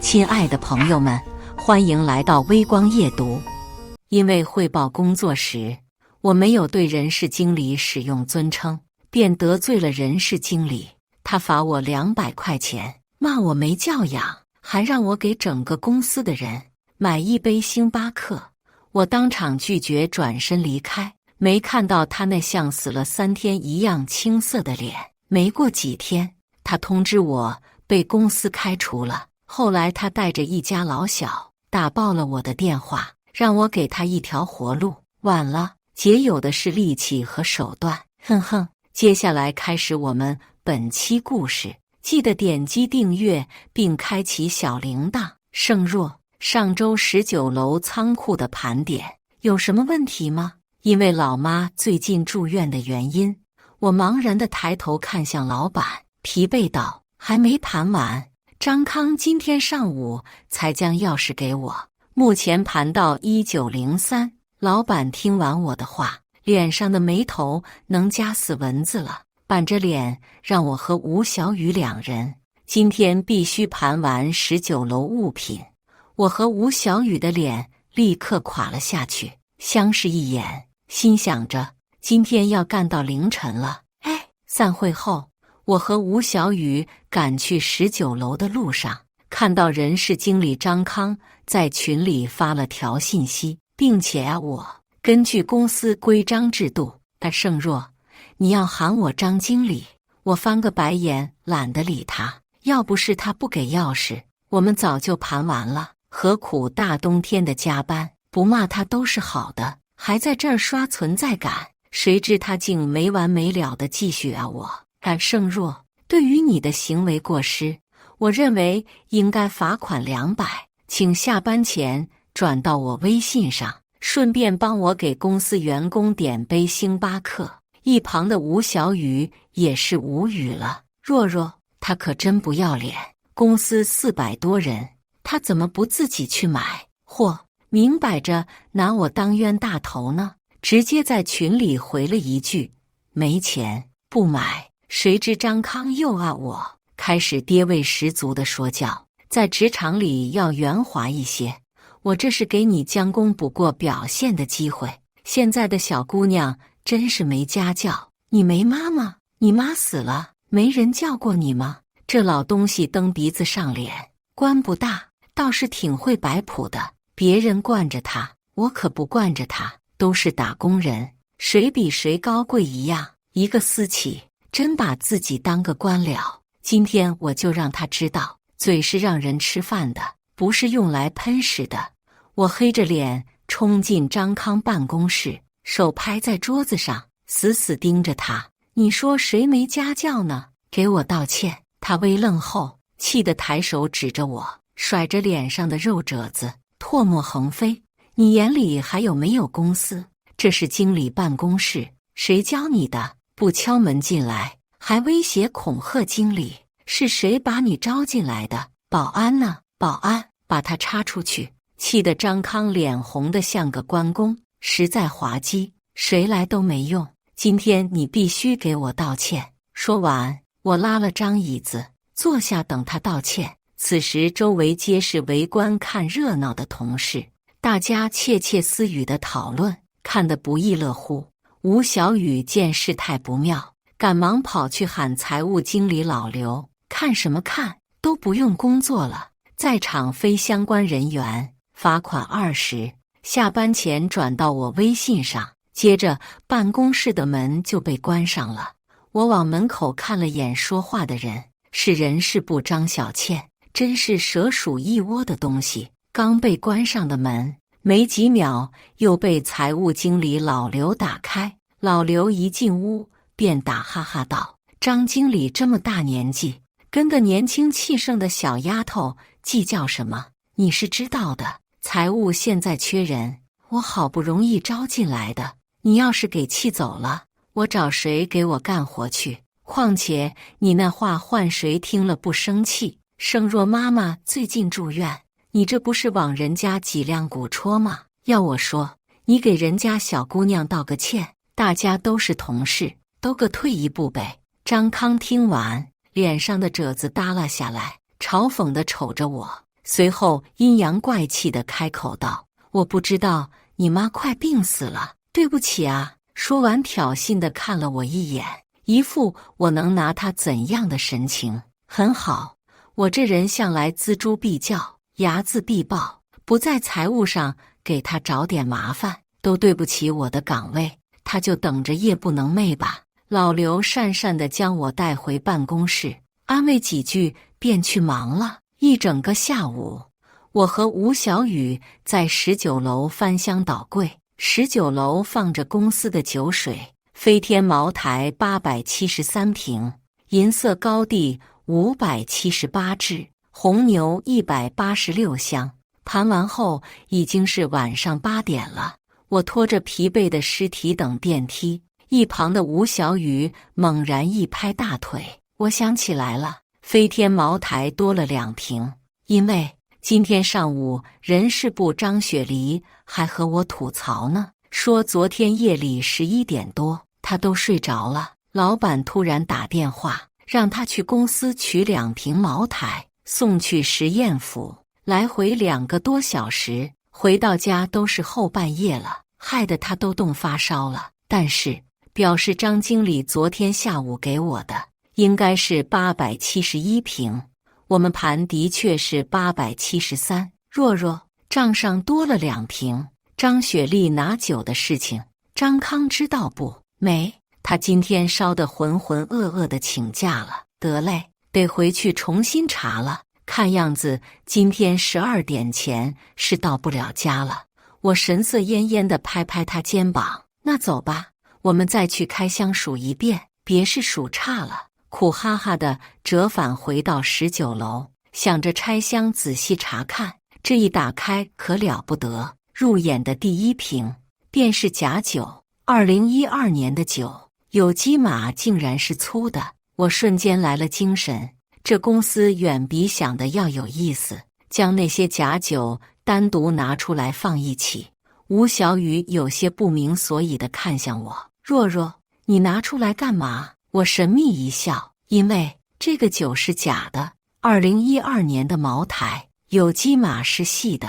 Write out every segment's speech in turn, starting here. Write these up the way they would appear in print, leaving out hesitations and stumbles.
亲爱的朋友们，欢迎来到微光夜读。因为汇报工作时，我没有对人事经理使用尊称，便得罪了人事经理。他罚我200块钱，骂我没教养，还让我给整个公司的人买一杯星巴克。我当场拒绝，转身离开，没看到他那像死了3天一样青涩的脸。没过几天，他通知我被公司开除了。后来他带着一家老小打爆了我的电话，让我给他一条活路。晚了，姐有的是力气和手段。哼哼，接下来开始我们本期故事，记得点击订阅并开启小铃铛。盛若，上周19楼仓库的盘点有什么问题吗？因为老妈最近住院的原因，我茫然地抬头看向老板，疲惫道：还没盘完。张康今天上午才将钥匙给我，目前盘到1903。老板听完我的话，脸上的眉头能夹死蚊子了，板着脸让我和吴小雨2人今天必须盘完19楼物品。我和吴小雨的脸立刻垮了下去，相视一眼，心想着今天要干到凌晨了。散会后，我和吴小雨赶去19楼的路上，看到人事经理张康在群里发了条信息，并且我根据公司规章制度，盛若，你要喊我张经理。我翻个白眼，懒得理他。要不是他不给钥匙，我们早就盘完了。何苦大冬天的加班？不骂他都是好的，还在这儿刷存在感。谁知他竟没完没了的继续我。盛若，对于你的行为过失，我认为应该罚款200，请下班前转到我微信上，顺便帮我给公司员工点杯星巴克。一旁的吴小雨也是无语了。若若，他可真不要脸，公司400多人，他怎么不自己去买？明摆着拿我当冤大头呢。直接在群里回了一句没钱不买。谁知张康又我，开始爹味十足的说教，在职场里要圆滑一些，我这是给你将功补过表现的机会。现在的小姑娘真是没家教，你没妈吗？你妈死了，没人叫过你吗？这老东西蹬鼻子上脸，官不大，倒是挺会摆谱的。别人惯着他，我可不惯着他，都是打工人，谁比谁高贵一样。一个私企真把自己当个官僚。今天我就让他知道，嘴是让人吃饭的，不是用来喷屎的。我黑着脸冲进张康办公室，手拍在桌子上，死死盯着他。你说谁没家教呢？给我道歉。他微愣后，气得抬手指着我，甩着脸上的肉褶子，唾沫横飞。你眼里还有没有公司？这是经理办公室，谁教你的？不敲门进来，还威胁恐吓经理，是谁把你招进来的？保安呢？保安，把他插出去。气得张康脸红得像个关公，实在滑稽，谁来都没用。今天你必须给我道歉。说完，我拉了张椅子坐下等他道歉。此时周围皆是围观看热闹的同事，大家窃窃私语的讨论，看得不亦乐乎。吴小雨见事态不妙，赶忙跑去喊财务经理老刘。看什么看，都不用工作了，在场非相关人员罚款20，下班前转到我微信上。接着办公室的门就被关上了。我往门口看了眼，说话的人是人事部张小倩，真是蛇鼠一窝的东西。刚被关上的门，没几秒又被财务经理老刘打开。老刘一进屋便打哈哈道：张经理这么大年纪，跟个年轻气盛的小丫头计较什么？你是知道的，财务现在缺人，我好不容易招进来的，你要是给气走了，我找谁给我干活去？况且你那话换谁听了不生气？盛若妈妈最近住院，你这不是往人家脊梁骨戳吗？要我说，你给人家小姑娘道个歉，大家都是同事，都各退一步呗。张康听完，脸上的褶子耷拉下来，嘲讽地瞅着我。随后阴阳怪气地开口道：“我不知道，你妈快病死了，对不起啊。”说完挑衅地看了我一眼，一副我能拿他怎样的神情。很好，我这人向来锱铢必较，睚眦必报，不在财务上给他找点麻烦，都对不起我的岗位，他就等着夜不能寐吧。老刘讪讪地将我带回办公室，安慰几句便去忙了。一整个下午，我和吴小雨在19楼翻箱倒柜。19楼放着公司的酒水，飞天茅台873瓶，银色高地578支，红牛186箱。盘完后已经是晚上8点了，我拖着疲惫的尸体等电梯。一旁的吴小雨猛然一拍大腿，我想起来了，飞天茅台多了2瓶，因为今天上午人事部张雪梨还和我吐槽呢，说昨天夜里11点多他都睡着了，老板突然打电话让他去公司取2瓶茅台送去实验府，来回2个多小时，回到家都是后半夜了，害得他都冻发烧了。但是表示张经理昨天下午给我的应该是871瓶，我们盘的确是873。若若，账上多了2瓶。张雪莉拿酒的事情，张康知道不？没，他今天烧得浑浑噩噩的请假了。得嘞，得回去重新查了。看样子今天12点前是到不了家了。我神色恹恹地拍拍他肩膀，那走吧，我们再去开箱数一遍，别是数差了。苦哈哈地折返回到19楼，想着拆箱仔细查看。这一打开可了不得，入眼的第一瓶便是假酒，2012年的酒，有机码竟然是粗的。我瞬间来了精神，这公司远比想的要有意思，将那些假酒单独拿出来放一起。吴小雨有些不明所以地看向我，若若，你拿出来干嘛？我神秘一笑，因为这个酒是假的，2012年的茅台，有机码是细的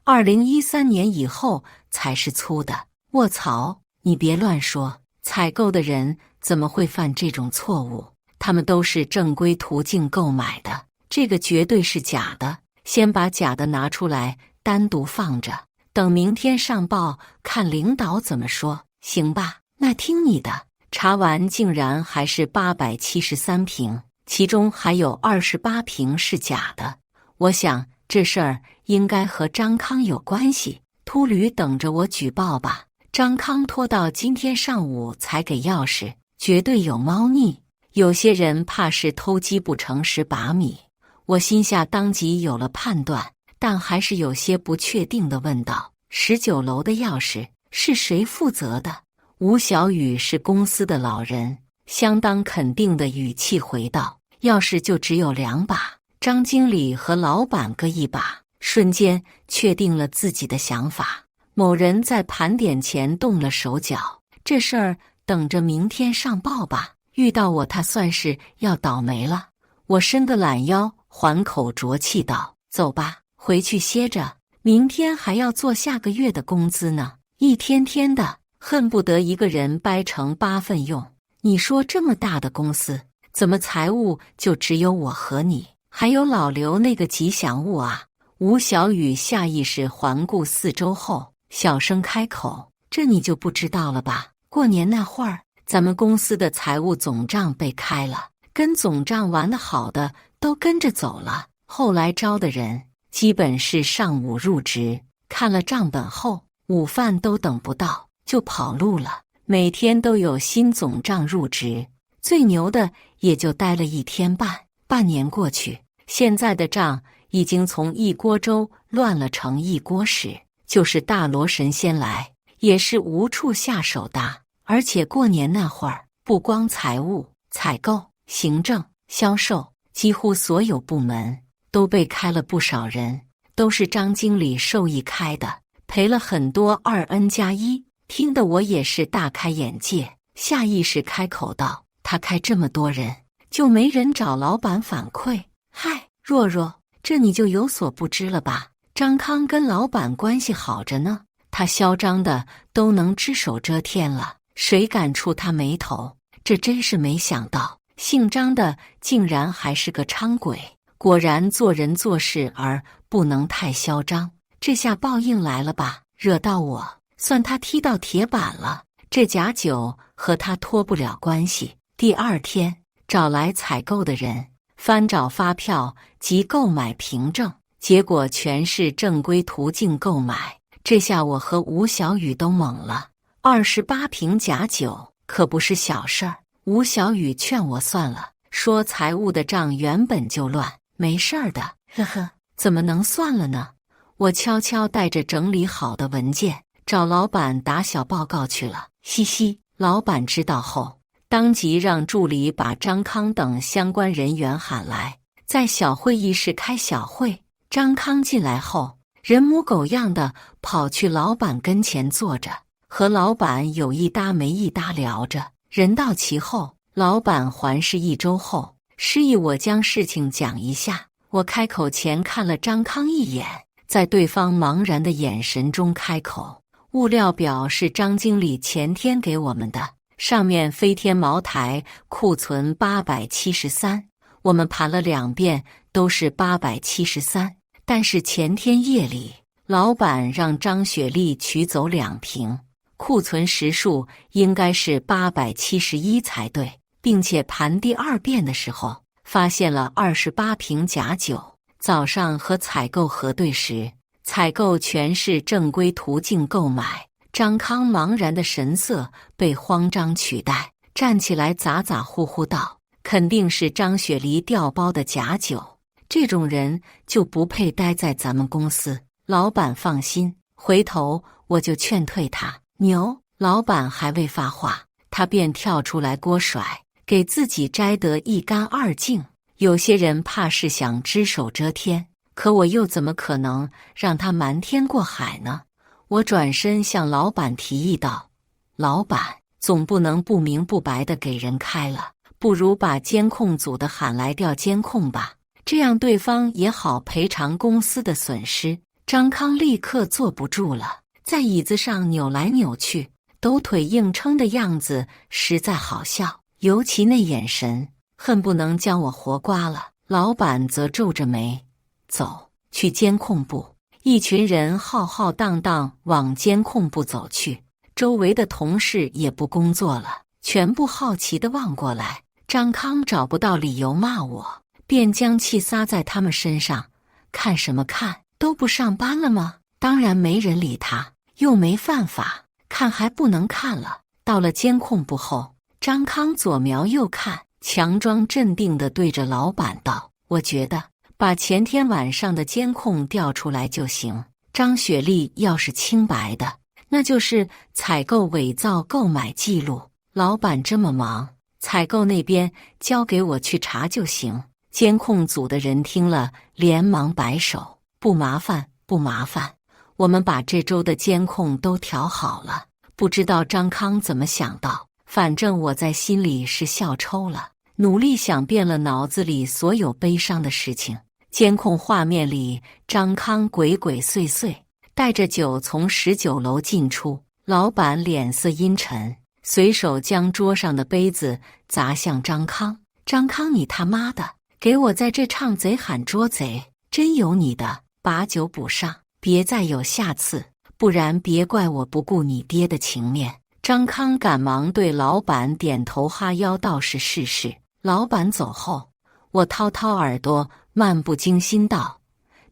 ，2013年以后才是粗的。卧槽，你别乱说，采购的人怎么会犯这种错误？他们都是正规途径购买的，这个绝对是假的。先把假的拿出来单独放着，等明天上报看领导怎么说，行吧？那听你的。查完竟然还是873瓶，其中还有28瓶是假的。我想这事儿应该和张康有关系，秃驴等着我举报吧。张康拖到今天上午才给钥匙，绝对有猫腻。有些人怕是偷鸡不成蚀把米，我心下当即有了判断，但还是有些不确定地问道：19楼的钥匙是谁负责的？吴小雨是公司的老人，相当肯定的语气回道：钥匙就只有2把，张经理和老板各1把。瞬间确定了自己的想法，某人在盘点前动了手脚，这事儿等着明天上报吧。遇到我他算是要倒霉了。我伸个懒腰，缓口浊气道：走吧，回去歇着，明天还要做下个月的工资呢，一天天的恨不得一个人掰成8份用。你说这么大的公司，怎么财务就只有我和你，还有老刘那个吉祥物啊？吴小雨下意识环顾四周后，小声开口：这你就不知道了吧？过年那会儿，咱们公司的财务总账被开了，跟总账玩得好的都跟着走了。后来招的人基本是上午入职，看了账本后，午饭都等不到就跑路了。每天都有新总账入职，最牛的也就待了1天半。半年过去，现在的账已经从一锅粥乱了成一锅屎，就是大罗神仙来也是无处下手的。而且过年那会儿，不光财务、采购、行政、销售，几乎所有部门都被开了不少人，都是张经理授意开的，赔了很多2N+1，听得我也是大开眼界，下意识开口道：他开这么多人，就没人找老板反馈？嗨，若若，这你就有所不知了吧？张康跟老板关系好着呢，他嚣张的都能只手遮天了，谁敢触他眉头？这真是没想到，姓张的竟然还是个伥鬼。果然做人做事儿不能太嚣张，这下报应来了吧？惹到我，算他踢到铁板了。这假酒和他脱不了关系。第二天找来采购的人，翻找发票及购买凭证，结果全是正规途径购买。这下我和吴小雨都懵了，28瓶假酒可不是小事儿。吴小雨劝我算了，说财务的账原本就乱，没事儿的。呵呵，怎么能算了呢？我悄悄带着整理好的文件找老板打小报告去了。嘻嘻，老板知道后，当即让助理把张康等相关人员喊来，在小会议室开小会。张康进来后，人模狗样的跑去老板跟前坐着，和老板有一搭没一搭聊着。人到齐后，老板环视1周后，示意我将事情讲一下。我开口前看了张康一眼，在对方茫然的眼神中开口：物料表是张经理前天给我们的，上面飞天茅台库存873，我们盘了2遍都是873，但是前天夜里老板让张雪丽取走2瓶，库存实数应该是871才对，并且盘第2遍的时候发现了28瓶假酒。早上和采购核对时，采购全是正规途径购买。张康茫然的神色被慌张取代，站起来咋咋呼呼道：肯定是张雪梨调包的假酒，这种人就不配待在咱们公司。老板放心，回头我就劝退他。牛！老板还未发话，他便跳出来锅甩，给自己摘得一干二净。有些人怕是想只手遮天，可我又怎么可能让他瞒天过海呢？我转身向老板提议道：老板，总不能不明不白地给人开了，不如把监控组的喊来调监控吧，这样对方也好赔偿公司的损失。张康立刻坐不住了，在椅子上扭来扭去，抖腿硬撑的样子实在好笑，尤其那眼神，恨不能将我活刮了。老板则皱着眉：走，去监控部。一群人浩浩荡荡往监控部走去，周围的同事也不工作了，全部好奇地望过来。张康找不到理由骂我，便将气撒在他们身上。看什么看？都不上班了吗？当然没人理他，又没犯法，看还不能看了。到了监控部后，张康左瞄右看，强装镇定地对着老板道：我觉得把前天晚上的监控调出来就行。张雪丽要是清白的，那就是采购伪造购买记录。老板这么忙，采购那边交给我去查就行。监控组的人听了，连忙摆手：不麻烦，不麻烦，我们把这周的监控都调好了。不知道张康怎么想到，反正我在心里是笑抽了，努力想遍了脑子里所有悲伤的事情。监控画面里，张康鬼鬼祟祟，带着酒从19楼进出。老板脸色阴沉，随手将桌上的杯子砸向张康：张康，你他妈的，给我在这唱贼喊捉贼，真有你的！把酒补上，别再有下次，不然别怪我不顾你爹的情面。张康赶忙对老板点头哈腰道：是是是。老板走后，我掏掏耳朵，漫不经心道：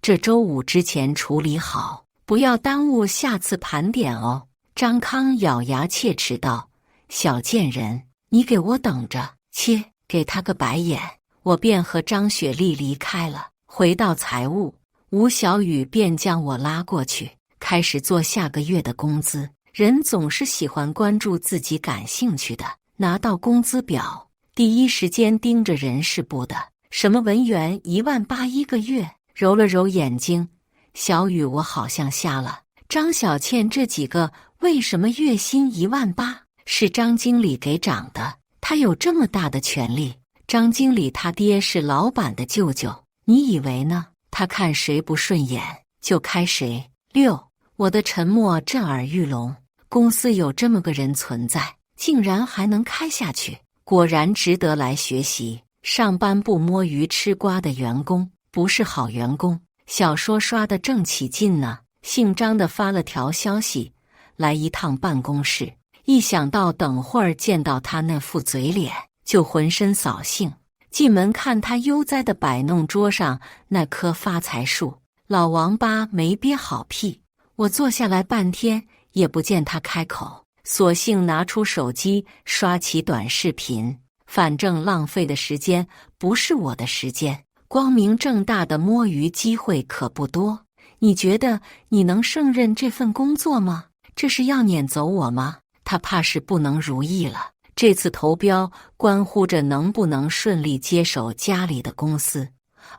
这周5之前处理好，不要耽误下次盘点哦。张康咬牙切齿道：小贱人，你给我等着！切，给他个白眼。我便和张雪丽离开了。回到财务，吴小雨便将我拉过去，开始做下个月的工资。人总是喜欢关注自己感兴趣的。拿到工资表，第一时间盯着人事部的，什么文员18000一个月，揉了揉眼睛：小雨，我好像瞎了。张小倩这几个为什么月薪18000？是张经理给涨的，他有这么大的权利。张经理他爹是老板的舅舅，你以为呢？他看谁不顺眼就开谁。6. 我的沉默震耳欲聋，公司有这么个人存在，竟然还能开下去，果然值得来学习。上班不摸鱼吃瓜的员工不是好员工。小说刷得正起劲呢，姓张的发了条消息，来一趟办公室。一想到等会儿见到他那副嘴脸，就浑身扫兴。进门看他悠哉地摆弄桌上那棵发财树，老王八没憋好屁。我坐下来半天也不见他开口，索性拿出手机刷起短视频。反正浪费的时间不是我的时间，光明正大的摸鱼机会可不多。你觉得你能胜任这份工作吗？这是要撵走我吗？他怕是不能如意了。这次投标关乎着能不能顺利接手家里的公司，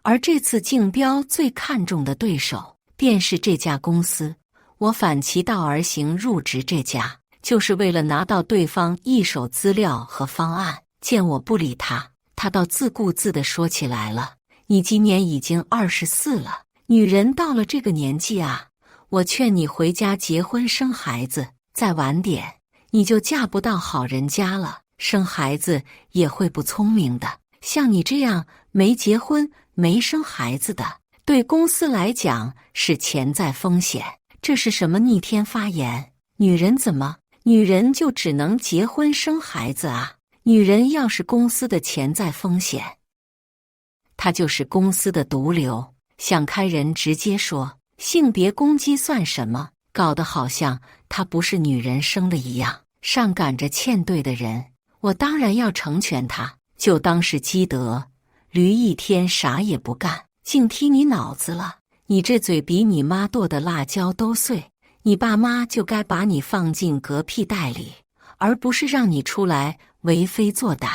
而这次竞标最看重的对手便是这家公司。我反其道而行入职这家，就是为了拿到对方一手资料和方案。见我不理他，他倒自顾自地说起来了：你今年已经24了，女人到了这个年纪啊，我劝你回家结婚生孩子，再晚点你就嫁不到好人家了，生孩子也会不聪明的。像你这样没结婚没生孩子的，对公司来讲是潜在风险。这是什么逆天发言？女人怎么？女人就只能结婚生孩子啊？女人要是公司的潜在风险，她就是公司的毒瘤。想开人直接说，性别攻击算什么？搞得好像她不是女人生的一样。上赶着欠对的人，我当然要成全他，就当是积德。驴一天啥也不干，净踢你脑子了。你这嘴比你妈剁的辣椒都碎，你爸妈就该把你放进嗝屁袋里，而不是让你出来为非作歹。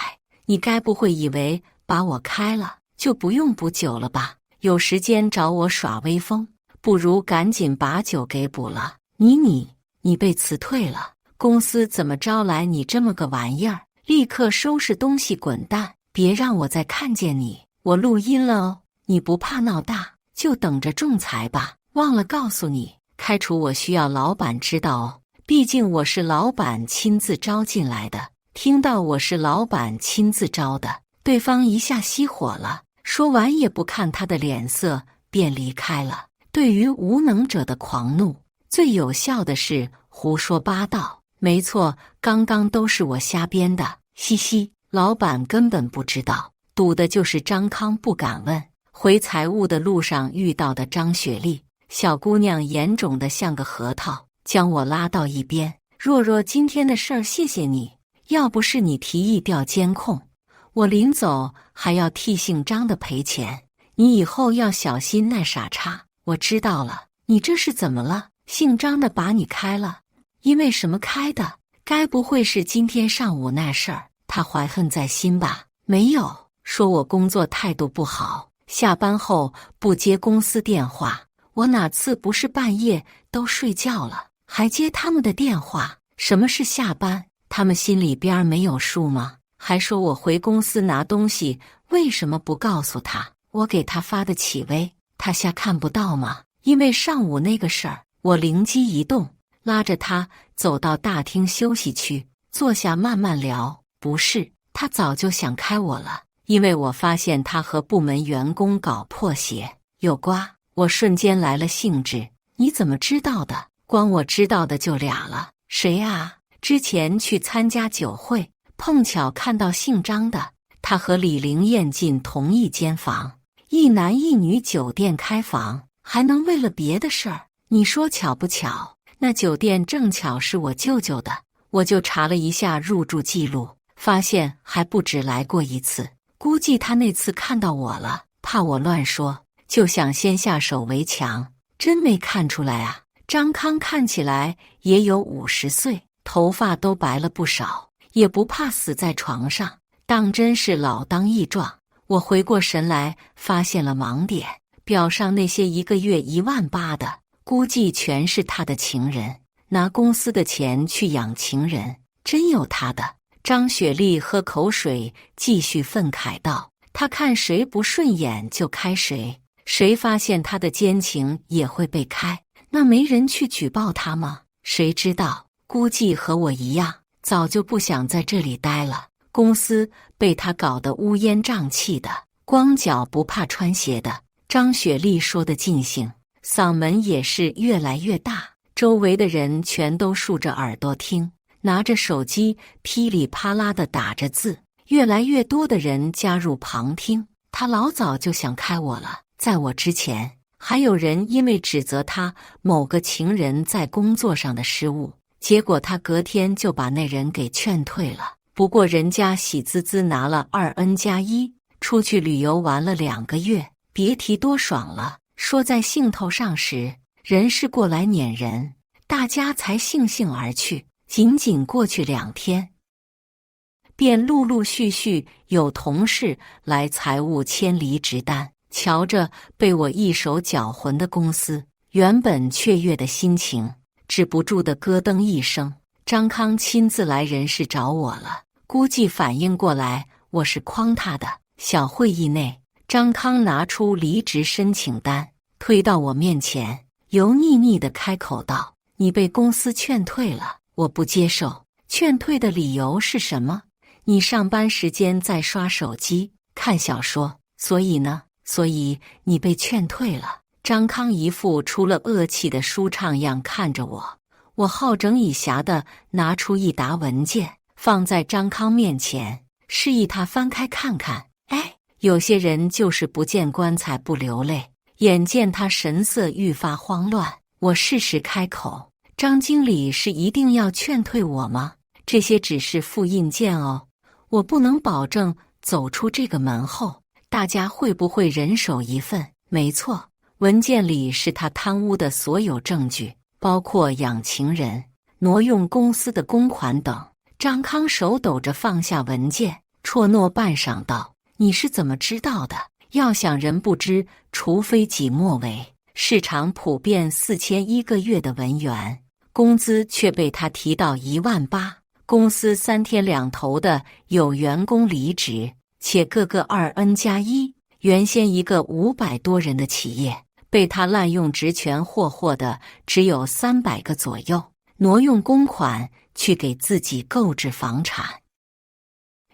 你该不会以为把我开了就不用补酒了吧？有时间找我耍威风，不如赶紧把酒给补了。你被辞退了。公司怎么招来你这么个玩意儿？立刻收拾东西滚蛋，别让我再看见你。我录音了哦，你不怕闹大，就等着仲裁吧。忘了告诉你，开除我需要老板知道哦，毕竟我是老板亲自招进来的。听到我是老板亲自招的，对方一下熄火了，说完也不看他的脸色便离开了。对于无能者的狂怒，最有效的是胡说八道。没错，刚刚都是我瞎编的，嘻嘻。老板根本不知道，赌的就是张康不敢问。回财务的路上遇到的张雪丽，小姑娘眼肿得像个核桃，将我拉到一边。若若今天的事儿谢谢你，要不是你提议调监控，我临走还要替姓张的赔钱。你以后要小心那傻叉。我知道了。你这是怎么了？姓张的把你开了？因为什么开的？该不会是今天上午那事儿？他怀恨在心吧？没有，说我工作态度不好，下班后不接公司电话。我哪次不是半夜都睡觉了，还接他们的电话？什么是下班？他们心里边没有数吗？还说我回公司拿东西，为什么不告诉他？我给他发的企微，他瞎看不到吗？因为上午那个事儿，我灵机一动，拉着他走到大厅休息区，坐下慢慢聊。不是，他早就想开我了，因为我发现他和部门员工搞破鞋有瓜。我瞬间来了兴致，你怎么知道的？光我知道的就俩了。谁啊？之前去参加酒会，碰巧看到姓张的，他和李玲艳进同一间房，一男一女酒店开房，还能为了别的事儿？你说巧不巧？那酒店正巧是我舅舅的，我就查了一下入住记录，发现还不止来过一次。估计他那次看到我了，怕我乱说，就想先下手为强。真没看出来啊。张康看起来也有50岁，头发都白了不少，也不怕死在床上，当真是老当益壮。我回过神来，发现了盲点，表上那些一个月18000的，估计全是他的情人，拿公司的钱去养情人，真有他的。张雪丽喝口水，继续愤慨道：他看谁不顺眼就开谁，谁发现他的奸情也会被开，那没人去举报他吗？谁知道，估计和我一样，早就不想在这里待了。公司被他搞得乌烟瘴气的，光脚不怕穿鞋的。张雪丽说的尽兴，嗓门也是越来越大，周围的人全都竖着耳朵听，拿着手机噼里啪啦地打着字，越来越多的人加入旁听。他老早就想开我了，在我之前，还有人因为指责他某个情人在工作上的失误，结果他隔天就把那人给劝退了。不过人家喜滋滋拿了2N+1，出去旅游玩了2个月，别提多爽了。说在兴头上时，人是过来撵人，大家才悻悻而去。仅仅过去2天，便陆陆续续有同事来财务签离职单。瞧着被我一手搅浑的公司，原本雀跃的心情止不住的咯噔一声。张康亲自来人事找我了，估计反应过来我是诓他的。小会议内，张康拿出离职申请单，推到我面前，油腻腻地开口道：“你被公司劝退了，我不接受。劝退的理由是什么？你上班时间在刷手机、看小说，所以呢？所以你被劝退了。”张康一副出了恶气的舒畅样看着我，我好整以暇地拿出一沓文件放在张康面前，示意他翻开看看。哎，有些人就是不见棺材不流泪。眼见他神色愈发慌乱，我适时开口：“张经理是一定要劝退我吗？这些只是复印件哦，我不能保证走出这个门后大家会不会人手一份。”没错，文件里是他贪污的所有证据，包括养情人、挪用公司的公款等。张康手抖着放下文件，啜哝半晌道：“你是怎么知道的？要想人不知，除非己莫为。市场普遍4000一个月的文员，工资却被他提到18000。公司3天2头的有员工离职，且个个2N+1。原先一个500多人的企业，被他滥用职权霍霍的只有300个左右，挪用公款去给自己购置房产，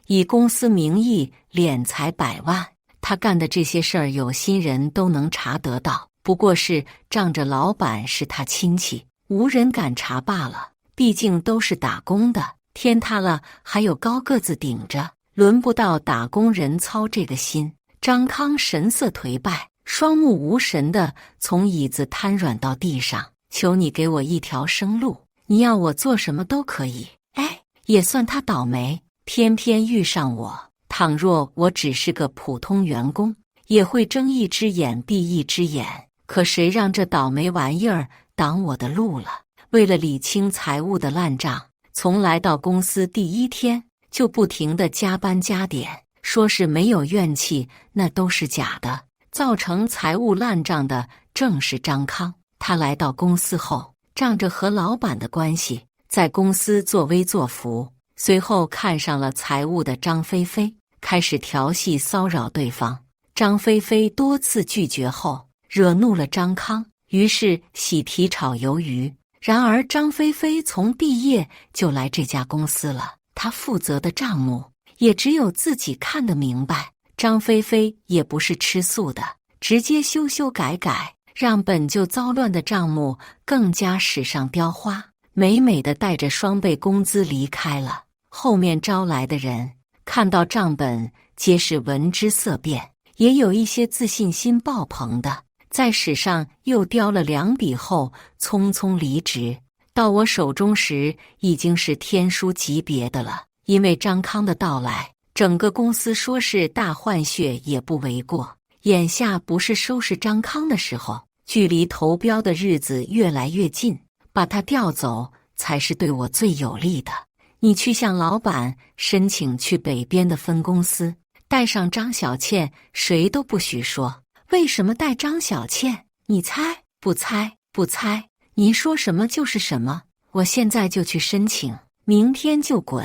以公司名义敛财100万。他干的这些事儿，有心人都能查得到，不过是仗着老板是他亲戚，无人敢查罢了。毕竟都是打工的，天塌了还有高个子顶着，轮不到打工人操这个心。张康神色颓败，双目无神地从椅子瘫软到地上：“求你给我一条生路，你要我做什么都可以。”哎，也算他倒霉，偏偏遇上我。倘若我只是个普通员工，也会睁一只眼闭一只眼。可谁让这倒霉玩意儿挡我的路了？为了理清财务的烂账，从来到公司第1天就不停地加班加点，说是没有怨气，那都是假的。造成财务烂账的正是张康。他来到公司后，仗着和老板的关系，在公司作威作福，随后看上了财务的张菲菲，开始调戏骚扰对方。张菲菲多次拒绝后，惹怒了张康，于是喜提炒鱿鱼。然而张菲菲从毕业就来这家公司了，她负责的账目也只有自己看得明白。张菲菲也不是吃素的，直接修修改改，让本就糟乱的账目更加史上雕花，美美的带着双倍工资离开了。后面招来的人看到账本皆是闻之色变，也有一些自信心爆棚的，在史上又雕了2笔后匆匆离职。到我手中时已经是天书级别的了。因为张康的到来，整个公司说是大换血也不为过。眼下不是收拾张康的时候，距离投标的日子越来越近，把他调走才是对我最有利的。你去向老板申请去北边的分公司，带上张小倩，谁都不许说。为什么带张小倩？你猜？不猜？不猜？您说什么就是什么。我现在就去申请，明天就滚。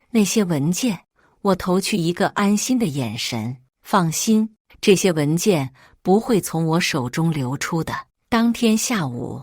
那些文件，我投去一个安心的眼神。放心，这些文件不会从我手中流出的。当天下午，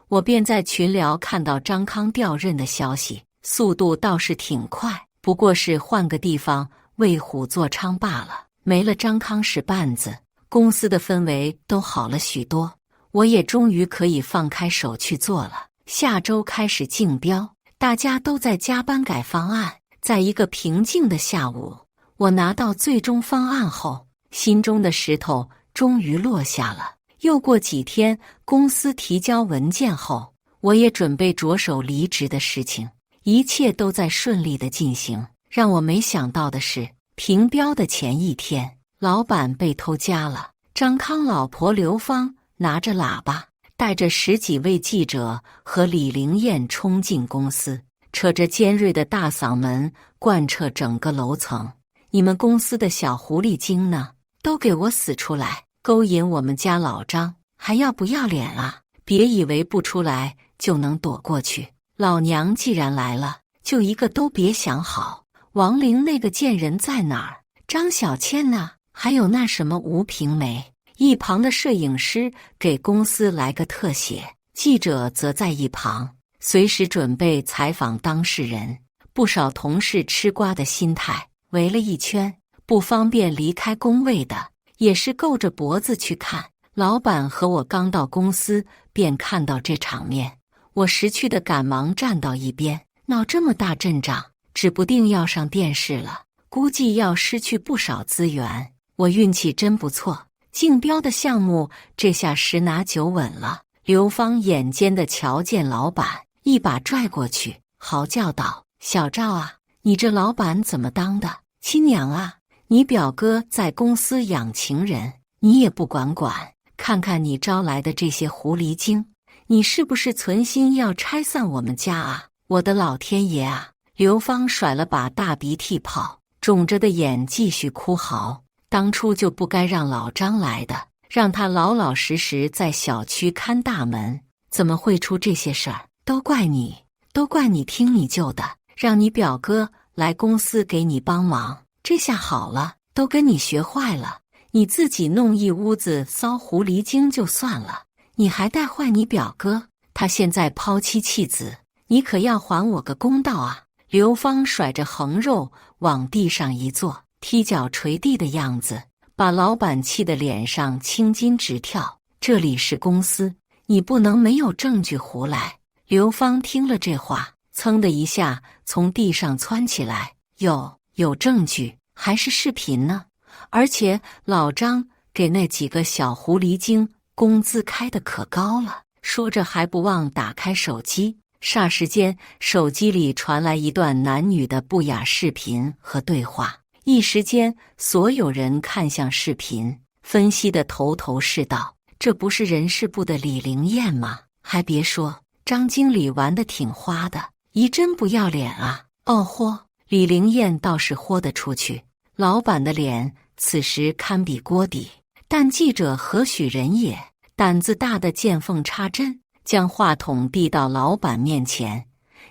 我便在群聊看到张康调任的消息，速度倒是挺快，不过是换个地方为虎作伥罢了。没了张康使绊子，公司的氛围都好了许多，我也终于可以放开手去做了。下周开始竞标，大家都在加班改方案。在一个平静的下午，我拿到最终方案后，心中的石头终于落下了。又过几天，公司提交文件后，我也准备着手离职的事情，一切都在顺利的进行。让我没想到的是，评标的前一天，老板被偷家了。张康老婆刘芳拿着喇叭，带着10几位记者和李玲燕冲进公司，扯着尖锐的大嗓门贯彻整个楼层：你们公司的小狐狸精呢？都给我死出来！勾引我们家老张，还要不要脸啊？别以为不出来就能躲过去，老娘既然来了，就一个都别想好。王玲那个贱人在哪儿？张小倩呢？还有那什么吴平梅？一旁的摄影师给公司来个特写，记者则在一旁随时准备采访当事人。不少同事吃瓜的心态围了一圈，不方便离开工位的也是够着脖子去看。老板和我刚到公司便看到这场面，我识趣的赶忙站到一边。闹这么大阵仗，指不定要上电视了，估计要失去不少资源。我运气真不错，竞标的项目这下10拿9稳了。刘芳眼尖的瞧见老板，一把拽过去，嚎叫道：小赵啊，你这老板怎么当的？亲娘啊，你表哥在公司养情人，你也不管管，看看你招来的这些狐狸精，你是不是存心要拆散我们家啊？我的老天爷啊！刘芳甩了把大鼻涕泡，肿着的眼继续哭嚎：当初就不该让老张来的，让他老老实实在小区看大门，怎么会出这些事儿？都怪你，都怪你听你舅的，让你表哥来公司给你帮忙，这下好了，都跟你学坏了。你自己弄一屋子骚狐狸精就算了，你还带坏你表哥，他现在抛妻弃子，你可要还我个公道啊！刘芳甩着横肉往地上一坐，踢脚捶地的样子，把老板气得脸上青筋直跳。这里是公司，你不能没有证据胡来。刘芳听了这话，噌的一下从地上窜起来，有证据，还是视频呢？而且老张给那几个小狐狸精工资开得可高了。说着还不忘打开手机，霎时间手机里传来一段男女的不雅视频和对话。一时间所有人看向视频，分析得头头是道。这不是人事部的李玲燕吗？还别说，张经理玩得挺花的，一真不要脸啊！哦豁，李玲燕倒是豁得出去。老板的脸此时堪比锅底，但记者何许人也，胆子大的见缝插针，将话筒递到老板面前：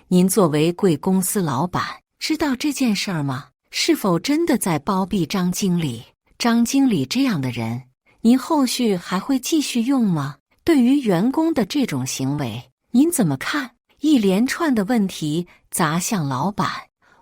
您作为贵公司老板，知道这件事儿吗？是否真的在包庇张经理？张经理这样的人，您后续还会继续用吗？对于员工的这种行为，您怎么看？一连串的问题砸向老板，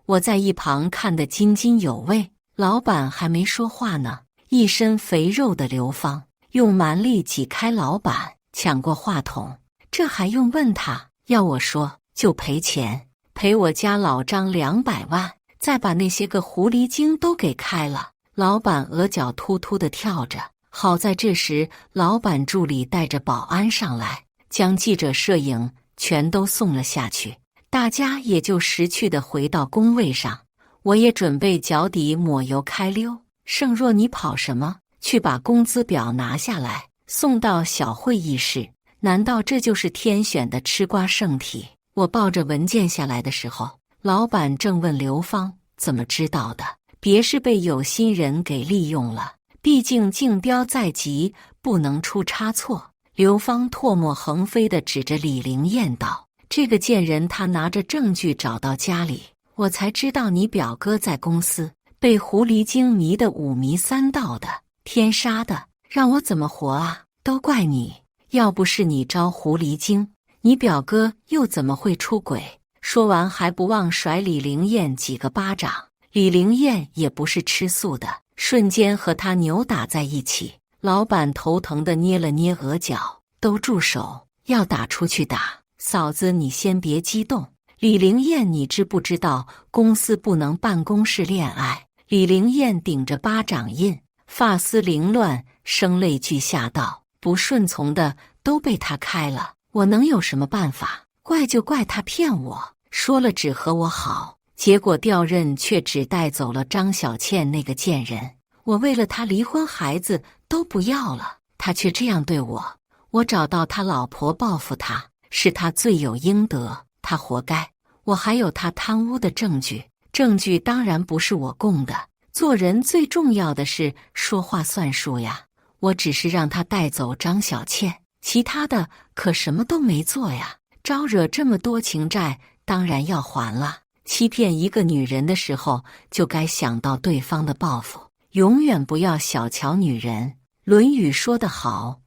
我在一旁看得津津有味。老板还没说话呢，一身肥肉的刘芳用蛮力挤开老板，抢过话筒：这还用问他？要我说就赔钱，赔我家老张200万，再把那些个狐狸精都给开了。老板额角突突地跳着，好在这时老板助理带着保安上来，将记者摄影全都送了下去，大家也就识趣地回到工位上。我也准备脚底抹油开溜。盛若，你跑什么？去把工资表拿下来，送到小会议室。难道这就是天选的吃瓜圣体？我抱着文件下来的时候，老板正问刘芳怎么知道的，别是被有心人给利用了，毕竟竞标在即，不能出差错。刘芳唾沫横飞地指着李玲燕道：这个贱人，他拿着证据找到家里，我才知道你表哥在公司被狐狸精迷得5迷3道的，天杀的！让我怎么活啊？都怪你！要不是你招狐狸精，你表哥又怎么会出轨？”说完还不忘甩李灵燕几个巴掌。李灵燕也不是吃素的，瞬间和他扭打在一起。老板头疼地捏了捏额角：“都住手！要打出去打！嫂子，你先别激动。李灵燕，你知不知道公司不能办公室恋爱？”李灵燕顶着巴掌印，发丝凌乱，声泪俱下道：“不顺从的都被他开了，我能有什么办法？怪就怪他骗我，说了只和我好，结果调任却只带走了张小倩那个贱人。我为了他离婚，孩子都不要了，他却这样对我。我找到他老婆报复他，是他罪有应得，他活该。我还有他贪污的证据，证据当然不是我供的。做人最重要的是说话算数呀。我只是让他带走张小倩，其他的可什么都没做呀。招惹这么多情债，当然要还了。欺骗一个女人的时候，就该想到对方的报复，永远不要小瞧女人。《论语》说得好：“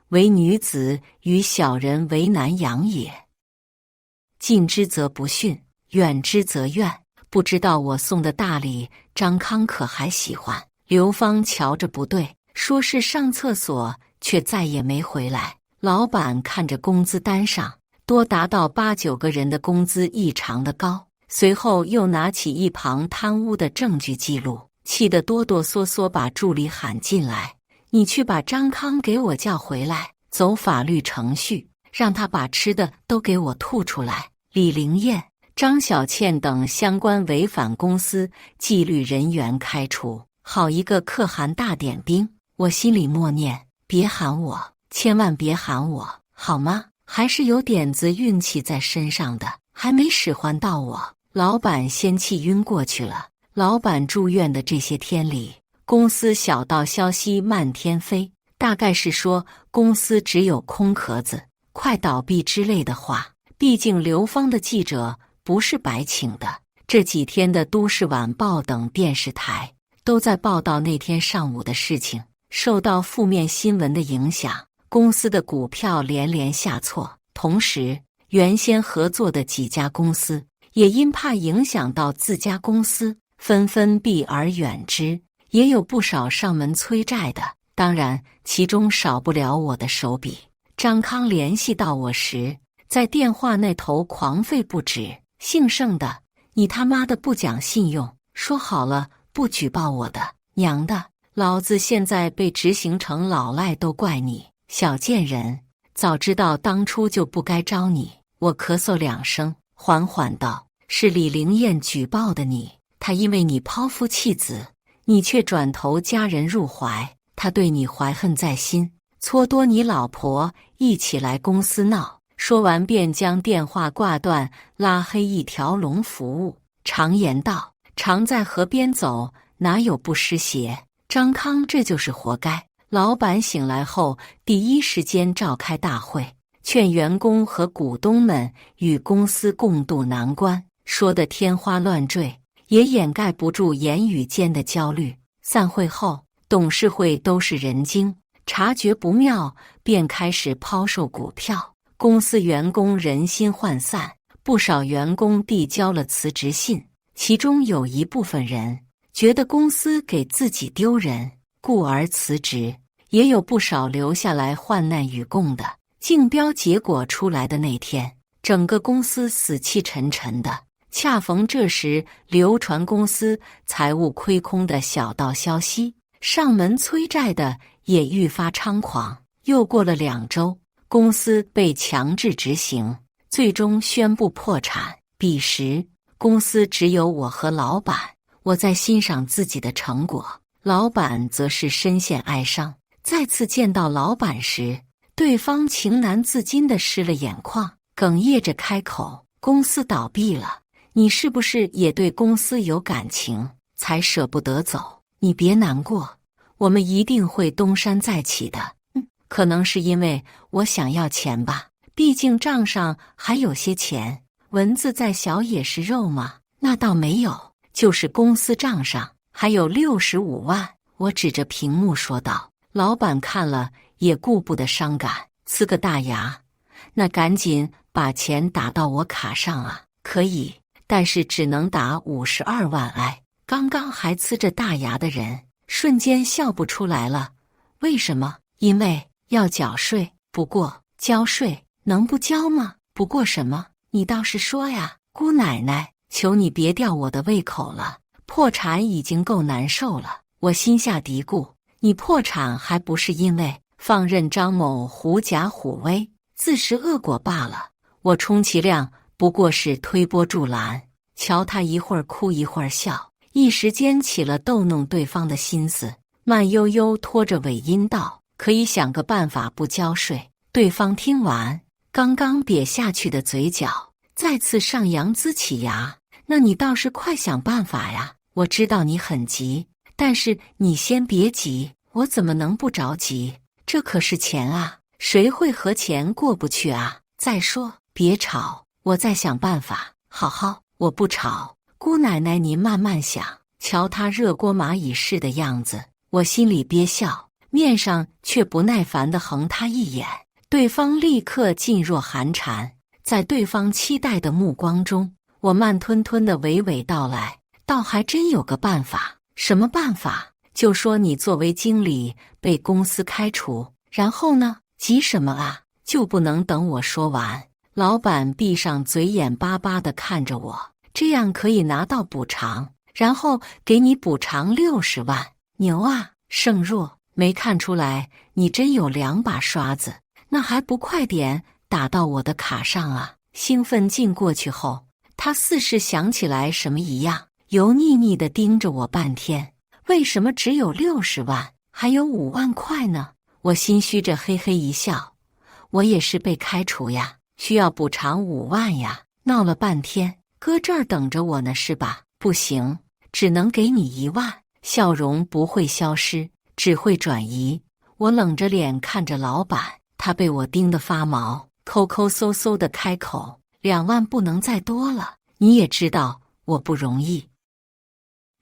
唯女子与小人为难养也。近之则不逊，远之则怨。”不知道我送的大礼，张康可还喜欢？刘芳瞧着不对，说是上厕所，却再也没回来。老板看着工资单上多达到8、9个人的工资异常的高，随后又拿起一旁贪污的证据记录，气得哆哆嗦嗦把助理喊进来：“你去把张康给我叫回来，走法律程序，让他把吃的都给我吐出来。”李灵燕、张小倩等相关违反公司纪律人员开除。好一个可汗大点兵！我心里默念：别喊我，千万别喊我，好吗？还是有点子运气在身上的，还没使唤到我。老板先气晕过去了。老板住院的这些天里，公司小道消息漫天飞，大概是说公司只有空壳子，快倒闭之类的话。毕竟刘芳的记者不是白请的，这几天的都市晚报等电视台都在报道那天上午的事情。受到负面新闻的影响，公司的股票连连下挫，同时原先合作的几家公司也因怕影响到自家公司，纷纷避而远之，也有不少上门催债的。当然其中少不了我的手笔。张康联系到我时，在电话那头狂吠不止：“姓盛的，你他妈的不讲信用，说好了不举报我的，娘的，老子现在被执行成老赖都怪你，小贱人，早知道当初就不该招你。”我咳嗽2声，缓缓道：“是李灵燕举报的你，她因为你抛夫弃子，你却转头佳人入怀，她对你怀恨在心，撺掇你老婆一起来公司闹。”说完便将电话挂断，拉黑一条龙服务。常言道：“常在河边走，哪有不湿鞋？”张康这就是活该。老板醒来后，第一时间召开大会，劝员工和股东们与公司共度难关，说得天花乱坠，也掩盖不住言语间的焦虑。散会后，董事会都是人精，察觉不妙，便开始抛售股票。公司员工人心涣散，不少员工递交了辞职信，其中有一部分人觉得公司给自己丢人，故而辞职，也有不少留下来患难与共的。竞标结果出来的那天，整个公司死气沉沉的。恰逢这时流传公司财务亏空的小道消息，上门催债的也愈发猖狂。又过了2周，公司被强制执行，最终宣布破产。彼时，公司只有我和老板，我在欣赏自己的成果，老板则是深陷哀伤。再次见到老板时，对方情难自禁地湿了眼眶，哽咽着开口：“公司倒闭了，你是不是也对公司有感情，才舍不得走？你别难过，我们一定会东山再起的。”可能是因为我想要钱吧，毕竟账上还有些钱。蚊子再小也是肉嘛。那倒没有，就是公司账上还有65万。我指着屏幕说道。老板看了也顾不得伤感，呲个大牙，那赶紧把钱打到我卡上啊！可以，但是只能打52万。哎，刚刚还呲着大牙的人瞬间笑不出来了。为什么？因为要缴税。不过交税能不交吗？不过什么？你倒是说呀，姑奶奶，求你别吊我的胃口了。破产已经够难受了。我心下嘀咕，你破产还不是因为放任张某狐假虎威，自食恶果罢了。我充其量不过是推波助澜，瞧他一会儿哭一会儿笑，一时间起了逗弄对方的心思，慢悠悠拖着尾音道：可以想个办法不交税。对方听完，刚刚瘪下去的嘴角再次上扬呲起牙。那你倒是快想办法呀！我知道你很急，但是你先别急，我怎么能不着急？这可是钱啊，谁会和钱过不去啊？再说，别吵，我再想办法。好好，我不吵，姑奶奶您慢慢想。瞧他热锅蚂蚁似的样子，我心里憋笑，面上却不耐烦地横他一眼。对方立刻噤若寒蝉，在对方期待的目光中，我慢吞吞地娓娓道来，倒还真有个办法。什么办法？就说你作为经理被公司开除，然后呢？急什么啊？就不能等我说完？老板闭上嘴，眼巴巴地看着我，这样可以拿到补偿，然后给你补偿60万。牛啊，盛若，没看出来你真有2把刷子，那还不快点打到我的卡上啊！兴奋劲过去后，他似是想起来什么一样，油腻腻地盯着我半天。为什么只有60万，还有5万块呢？我心虚着嘿嘿一笑，我也是被开除呀，需要补偿5万呀。闹了半天，搁这儿等着我呢是吧？不行，只能给你1万。笑容不会消失，只会转移。我冷着脸看着老板，他被我盯得发毛，抠抠搜搜地开口：2万不能再多了，你也知道我不容易。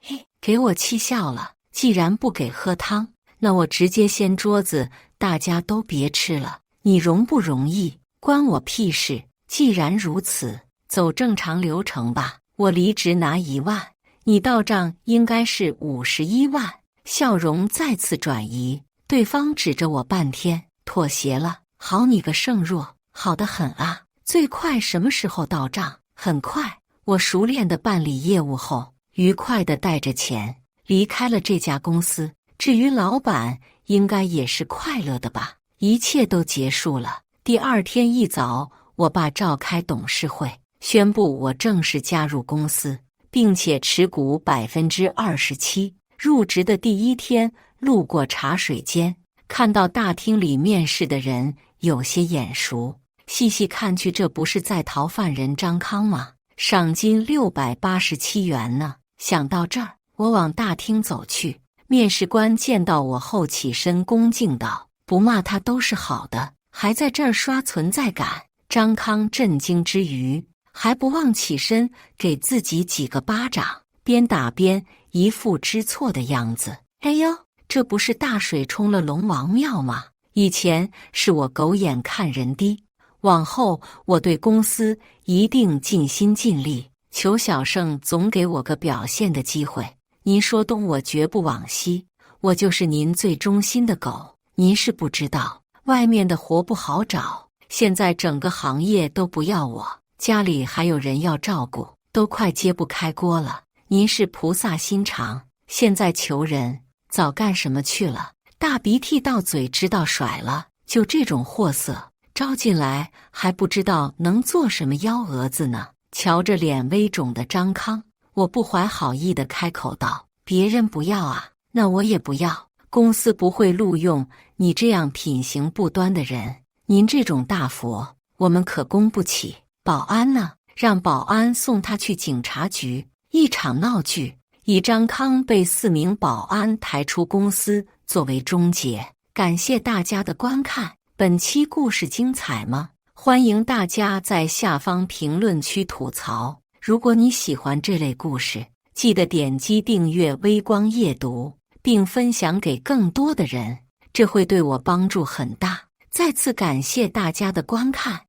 嘿，给我气笑了。既然不给喝汤，那我直接掀桌子，大家都别吃了。你容不容易，关我屁事。既然如此，走正常流程吧。我离职拿1万，你到账应该是51万。笑容再次转移，对方指着我半天，妥协了。好你个盛若，好得很啊。最快什么时候到账？很快。我熟练地办理业务后，愉快地带着钱离开了这家公司。至于老板，应该也是快乐的吧。一切都结束了。第2天一早，我爸召开董事会，宣布我正式加入公司，并且持股27%。入职的第1天，路过茶水间，看到大厅里面试的人有些眼熟，细细看去，这不是在逃犯人张康吗？赏金687元呢。想到这儿，我往大厅走去。面试官见到我后起身恭敬道：不骂他都是好的，还在这儿刷存在感。张康震惊之余，还不忘起身给自己几个巴掌，边打边一副知错的样子。哎呦，这不是大水冲了龙王庙吗？以前是我狗眼看人低，往后我对公司一定尽心尽力，求小圣总给我个表现的机会。您说东，我绝不往西，我就是您最忠心的狗。您是不知道，外面的活不好找，现在整个行业都不要我，家里还有人要照顾，都快揭不开锅了。您是菩萨心肠，现在求人，早干什么去了？大鼻涕到嘴知道甩了，就这种货色招进来，还不知道能做什么幺蛾子呢。瞧着脸微肿的张康，我不怀好意地开口道：别人不要啊，那我也不要。公司不会录用你这样品行不端的人，您这种大佛，我们可供不起。保安呢？让保安送他去警察局。一场闹剧以张康被4名保安抬出公司作为终结。感谢大家的观看，本期故事精彩吗？欢迎大家在下方评论区吐槽。如果你喜欢这类故事，记得点击订阅微光夜读，并分享给更多的人。这会对我帮助很大。再次感谢大家的观看。